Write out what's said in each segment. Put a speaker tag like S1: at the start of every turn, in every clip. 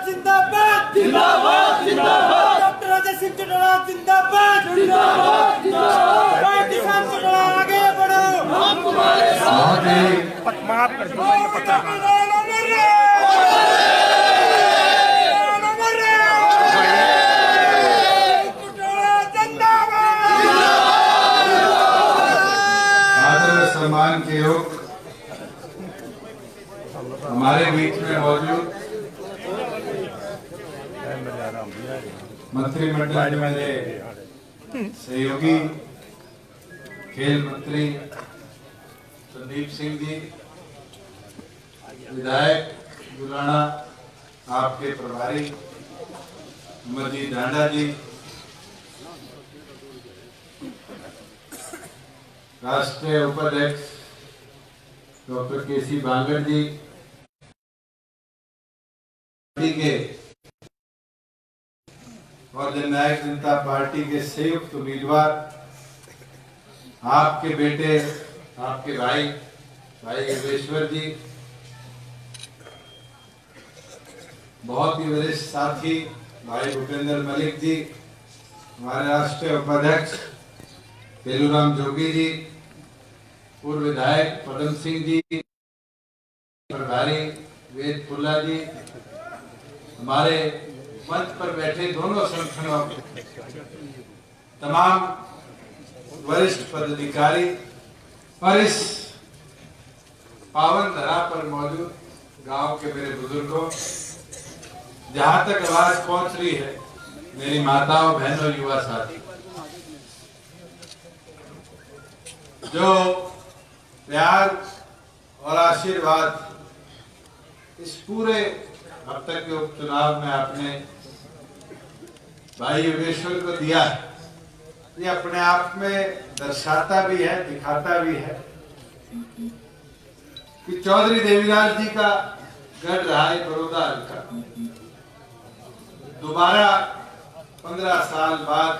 S1: जिंदाबाद जिंदाबाद जिंदाबाद। डॉक्टर अजय सिंह चौटाला जिंदाबाद जिंदाबाद जिंदाबाद। भाई किसान चौटाला आगे बढ़ो, हम तुम्हारे साथ हैं। माफ कर दो, पता
S2: सम्मान के योग हमारे बीच में मौजूद मंत्रिमंडल में सहयोगी खेल मंत्री संदीप सिंह जी, विधायक गुलाना आपके प्रभारी अमरजीत ढांडा जी, राष्ट्रीय उपाध्यक्ष डॉक्टर केसी बांगड़ जी के और जननायक जनता पार्टी के संयुक्त उम्मीदवार आपके बेटे, आपके भाई योगेश्वर जी, बहुत ही वरिष्ठ साथी भाई भूपेंद्र मलिक जी, हमारे राष्ट्रीय उपाध्यक्ष पेलूराम जोगी जी, पूर्व विधायक पदम सिंह जी, प्रभारी वेद फुल्ला जी, हमारे मंच पर बैठे दोनों संगठनों तमाम वरिष्ठ पदाधिकारी और इस पावन धरा पर मौजूद गांव के मेरे बुजुर्गों, जहां तक आवाज पहुंच रही है, मेरी माताओं, बहनों, युवा साथी, जो प्यार और आशीर्वाद इस पूरे अब तक के उपचुनाव में आपने भाई योगेश्वर को दिया है, ये अपने आप में दर्शाता भी है, दिखाता भी है कि चौधरी देवीलाल जी का गढ़ रहा है बड़ौदा हल्का, दोबारा 15 साल बाद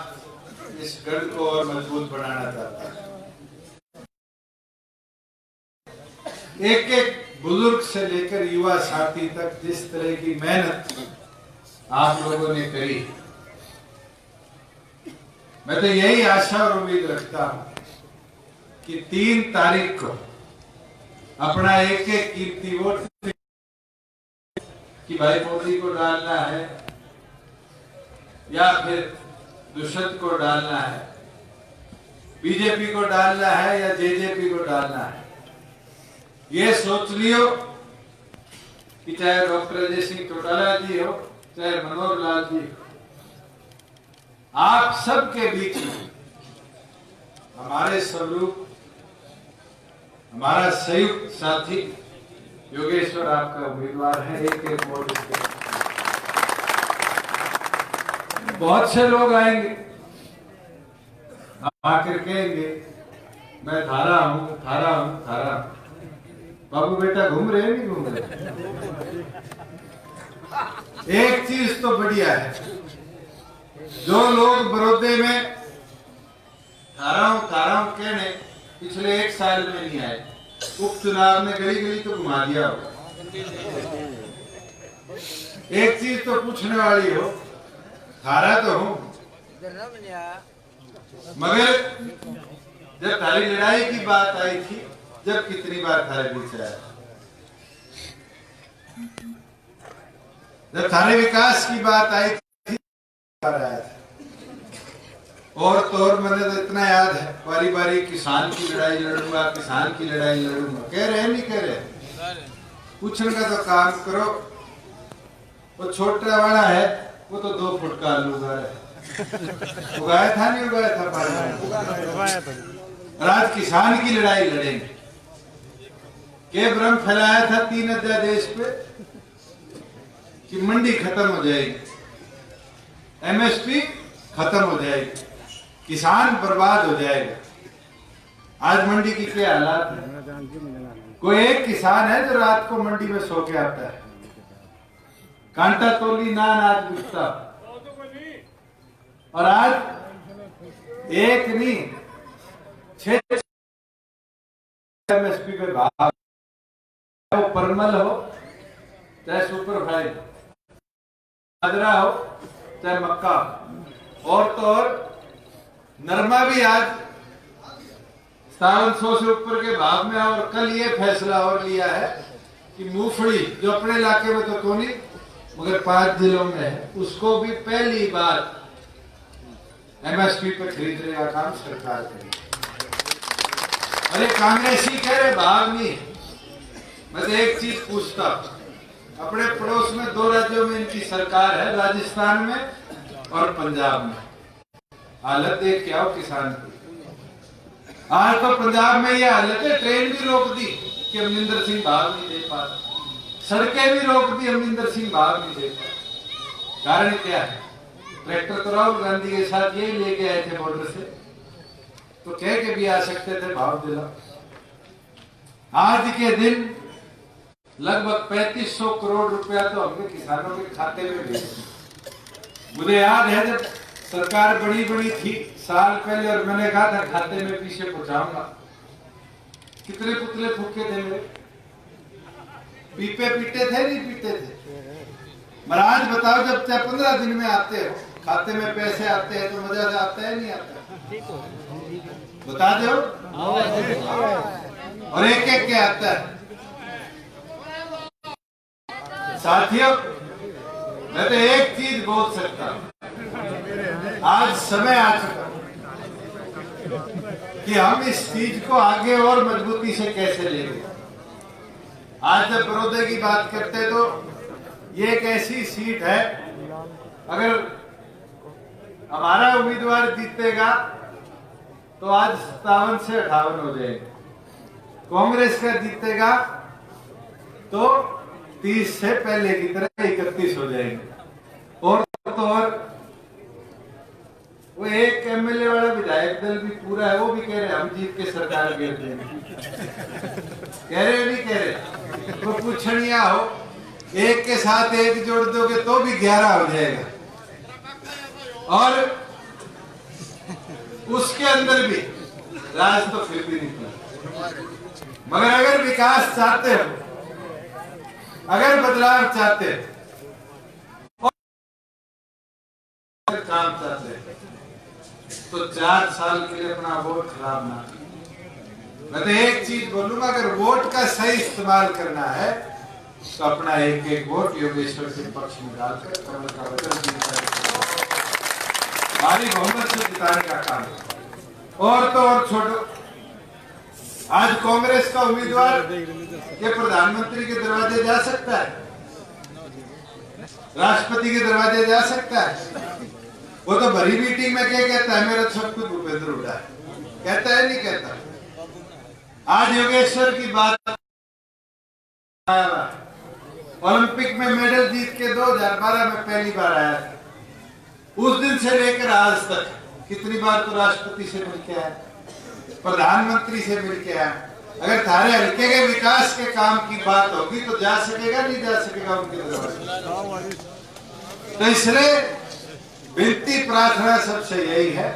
S2: इस गढ़ को और मजबूत बनाना चाहता है। एक एक बुजुर्ग से लेकर युवा साथी तक जिस तरह की मेहनत आप लोगों ने करी, मैं तो यही आशा और उम्मीद रखता हूं कि 3 तारीख को अपना एक एक कीर्ति वोट कि भाई मोदी को डालना है या फिर दुष्यंत को डालना है, बीजेपी को डालना है या जेजेपी को डालना है, ये सोच लियो कि चाहे डॉक्टर अजय सिंह चौटाला जी हो, चाहे मनोहर लाल जी हो, आप सबके बीच में हमारे स्वरूप, हमारा संयुक्त साथी योगेश्वर आपका उम्मीदवार है। एक एक वोट इसके बहुत से लोग आएंगे, आकर कहेंगे मैं थारा हूं, थारा हूं, थारा हूं। बाबू बेटा घूम रहे हैं, नहीं घूम रहे? एक चीज तो बढ़िया है, जो लोग बड़ौदे में थारा हूं कहने पिछले 1 साल में नहीं आए, उपचुनाव में गली गली तो घुमा दिया हो। एक चीज तो पूछने वाली हो, थारा तो हूं, मगर जब थारी लड़ाई की बात आई थी, जब कितनी बार थारे बीच आया, जब थारे विकास की बात आई थी, आया था। और तो और मैंने तो इतना याद है, बारी बारी किसान की लड़ाई लड़ूंगा, किसान की लड़ाई लड़ूंगा, कह रहे हैं नहीं कह रहे? पूछने का तो काम करो। वो छोटा वाला है, वो तो 2 फुट का आलू उगाया था, नहीं उगाया था? और आज किसान की लड़ाई लड़ेंगे। के भ्रम फैलाया था 3 अध्यादेश पे कि मंडी खत्म हो जाएगी, एमएसपी खत्म हो जाएगी, किसान बर्बाद हो जाएगा। आज मंडी की क्या हालात है? कोई एक किसान है जो रात को मंडी में सो के आता है, कांटा तोली ना अनाज बिकता, और आज एक नहीं 6 एमएसपी पे भाव, वो परमल हो चाहे सुपर फाइन, बाजरा हो चाहे मक्का हो, और तो और नरमा भी आज 700 से ऊपर के भाव में। और कल ये फैसला और लिया है कि मूंगफली जो अपने इलाके में तो नहीं मगर 5 जिलों में है, उसको भी पहली बार MSP पे खरीदने का काम सरकार करेगी। अरे कांग्रेसी कह रहे भाव नहीं। मैं तो एक चीज पूछता, अपने पड़ोस में 2 राज्यों में इनकी सरकार है, राजस्थान में और पंजाब में। हालत देख क्या हो किसान की। आज तो पंजाब में ये हालत है, ट्रेन भी रोक दी कि अमरिंदर सिंह भाव नहीं दे पा रहे, सड़कें भी रोक दी, अमरिंदर सिंह भाव नहीं दे पा रहे। कारण क्या है? ट्रैक्टर तो राहुल गांधी के साथ यही लेके आए थे बॉर्डर से, तो कह के भी आ सकते थे भाव दिला। आज के दिन लगभग 3500 करोड़ रुपया तो हमने किसानों के खाते में भेजे। मुझे याद है जब सरकार बड़ी बड़ी थी साल पहले, और मैंने कहा था खाते में पीछे पहुंचाऊंगा, कितने पुतले फूके थे मेरे, पीपे पीटे थे नहीं पीटे थे। मगर आज बताओ जब 15 दिन में आते हो, खाते में पैसे आते हैं तो मजा आता है नहीं आता? बता दो। और एक एक के आता है। साथियों, मैं तो एक चीज बोल सकता हूं, आज समय आ चुका कि हम इस चीज को आगे और मजबूती से कैसे लेंगे। आज जब बड़ौदे की बात करते तो ये एक ऐसी सीट है, अगर हमारा उम्मीदवार जीतेगा तो आज 57 से 58 हो जाएंगे, कांग्रेस का जीतेगा तो 30 से पहले की तरह 31 हो जाएंगे। और तो और वो एक MLA वाला विधायक दल भी पूरा है, वो भी कह रहे हम जीत के सरकार गिर देंगे। कह रहे नहीं कह रहे, तो पूछनिया हो, एक के साथ एक जोड़ दोगे तो भी 11 हो जाएगा। और उसके अंदर भी राज तो फिर भी निकला। मगर अगर विकास चाहते हो, अगर बदलाव चाहते हो और काम चाहते हो तो 4 साल के लिए अपना वोट खराब ना करो। मैं तो एक चीज बोलूंगा, अगर वोट का सही इस्तेमाल करना है तो अपना एक एक वोट योगेश्वर के पक्ष में डालकर कमल का वचन भारी बहुमत से जिताने का काम है। और तो और छोड़ो, आज कांग्रेस का उम्मीदवार ये प्रधानमंत्री के दरवाजे जा सकता है, राष्ट्रपति के दरवाजे जा सकता है। वो तो भरी मीटिंग में क्या कहता है, मेरा सब कुछ भूपेंद्र हुड्डा है, कहता है नहीं कहता। आज योगेश्वर की बात, ओलंपिक में मेडल जीत के 2012 में पहली बार आया था, उस दिन से लेकर आज तक कितनी बार तो राष्ट्रपति से मिलके आया, प्रधानमंत्री से मिलके आया। अगर थारे हल्के के विकास के काम की बात होगी तो जा सकेगा नहीं जा सकेगा उनके दरवाजे। तो इसलिए विनती प्रार्थना सबसे यही है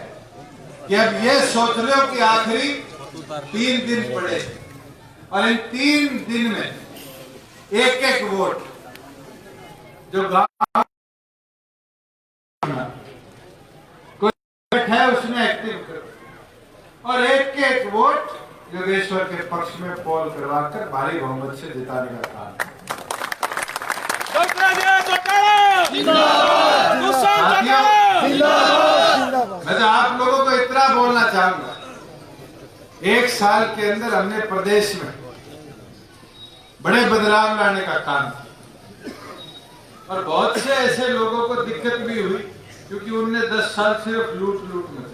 S2: कि अब ये सोच लो कि आखिरी 3 दिन पड़े और इन 3 दिन में एक एक वोट जो गांव कोई है उसमें एक्टिव करो और एक वोट योगेश्वर के पक्ष में पोल करवाकर भारी बहुमत से जिताने का काम। मैं तो आप लोगों को इतना बोलना चाहूंगा, 1 साल के अंदर हमने प्रदेश में बड़े बदलाव लाने का काम किया और बहुत से ऐसे लोगों को दिक्कत भी हुई क्योंकि उनने 10 साल सिर्फ लूट मचा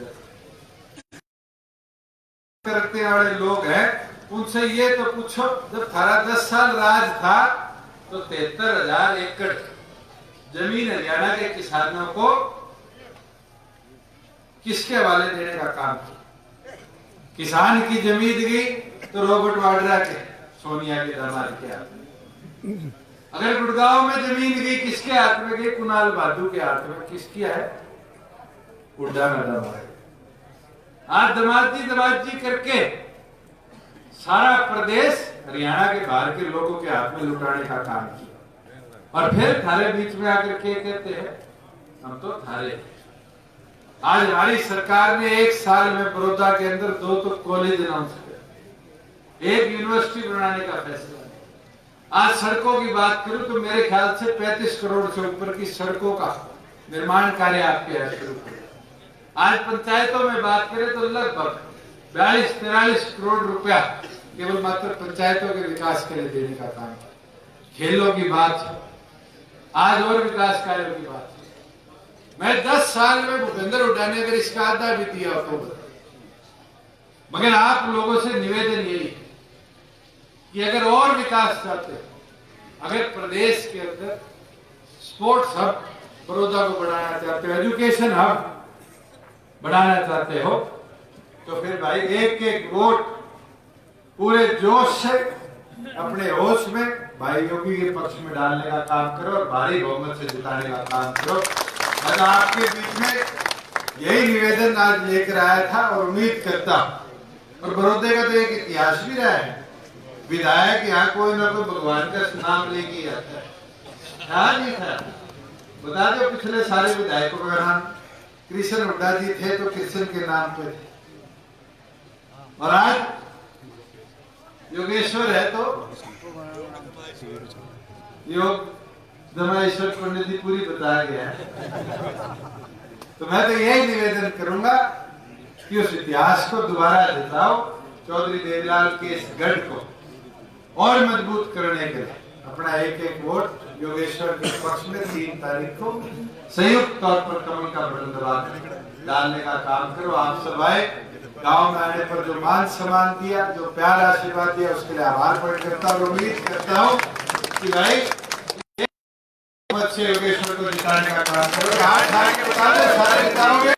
S2: करते वाले लोग हैं। उनसे ये तो पूछो, जब थारा 10 साल राज था तो 73,000 एकड़ जमीन हरियाणा के किसानों को किसके हवाले देने का काम किया? किसान की जमीन गई तो रॉबर्ट वाड्रा के, सोनिया के दामाद के हाथ में। अगर गुड़गांव में जमीन गई किसके हाथ में गई? कुणाल बादू के हाथ में। किसकी है? हुड्डा मैडम है। आज दमाजी करके सारा प्रदेश हरियाणा के बाहर के लोगों के हाथ में लुटाने का काम किया। और फिर थारे बीच में आकर के कहते हैं हम तो थारे। आज हमारी सरकार ने 1 साल में बड़ौदा के अंदर 2 तो कॉलेज अनाउंस किया, 1 यूनिवर्सिटी बनाने का फैसला। आज सड़कों की बात करूं तो मेरे ख्याल से 35 करोड़ से ऊपर की सड़कों का निर्माण कार्य आपके यहाँ शुरू किया। आज पंचायतों में बात करें तो लगभग 42-43 करोड़ रुपया केवल मात्र पंचायतों के विकास के लिए देने का काम। खेलों की बात, आज और विकास कार्यों की बात। मैं 10 साल में भूपेंद्र हुड्डा ने अगर इसका आधा भी दिया तो, मगर आप लोगों से निवेदन यही है कि अगर और विकास चाहते हो, अगर प्रदेश के अंदर स्पोर्ट्स हब बड़ौदा को बढ़ाना चाहते हो, एजुकेशन हब बढ़ाना चाहते हो, तो फिर भाई एक वोट पूरे जोश से अपने होश में भाई योगी के पक्ष में डालने का काम करो और भारी बहुमत से जिताने का काम करो। मैं आपके बीच में यही निवेदन आज लेकर आया था और उम्मीद करता, और बड़ौदे का तो एक इतिहास भी रहा है, विधायक यहाँ कोई ना कोई भगवान का नाम लेके आता है। हाँ नहीं था, बता दो पिछले सारे विधायकों का नाम, कृष्ण हुड्डा जी थे तो कृष्ण के नाम पे थे, और आज योगेश्वर है तो योग दमाईश्वर पंडित जी पूरी बता गया है। तो मैं तो यही निवेदन करूंगा कि उस इतिहास को दोबारा जिताओ, चौधरी देवीलाल के इस गढ़ को और मजबूत करने के लिए अपना एक वोट योगेश्वर के पक्ष में 3 तारीख को संयुक्त तौर पर कमल का बटन दबाकर डालने का काम करो। आप सब आए, गांव में आने पर जो मान सम्मान दिया, जो प्यार आशीर्वाद दिया, उसके लिए आभार प्रकट करता हूँ और उम्मीद करता हूँ कि भाई योगेश्वर को जिताने का काम करो। 8 साल के सारे जिताओगे।